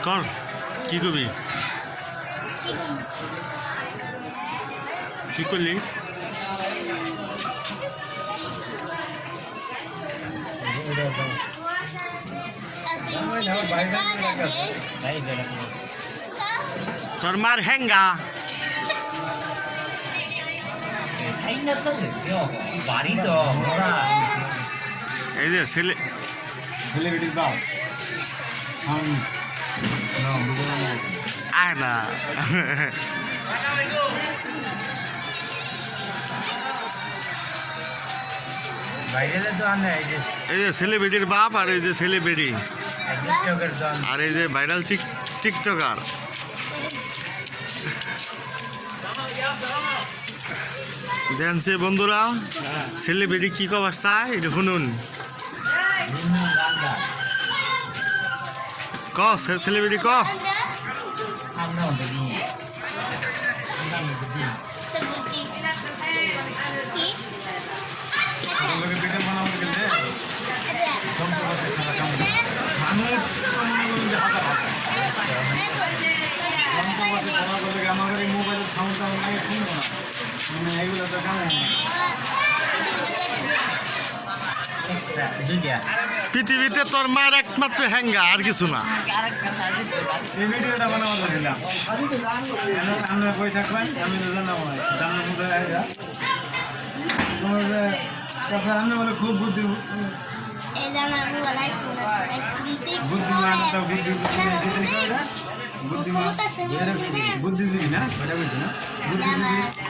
কর কি করবি কি করলি তোর মার হ্যাঙ্গা এই যে সেলিব্রিটির বাপ আয় না এই যে সেলিব্রিটির বাপ আর এই যে সেলিব্রিটি আর এই যে ভাইরাল টিকটকার দেন সে বন্ধুরা সেলিব্রিটি কি কবার চায় এটা শুনুন ক সেলিব্রিটি ক পৃথিবীতে তোর মায়ের একমাত্র হ্যাঙ্গা আর কিছু না এই ভিডিওটা বানাবো দিলাম আমরা বই থাকবেন আমি তো জানাবো তোমার আমি বলে খুব বুদ্ধিমান বুদ্ধিজীবী না ওটা বলছি না বুদ্ধিজীবী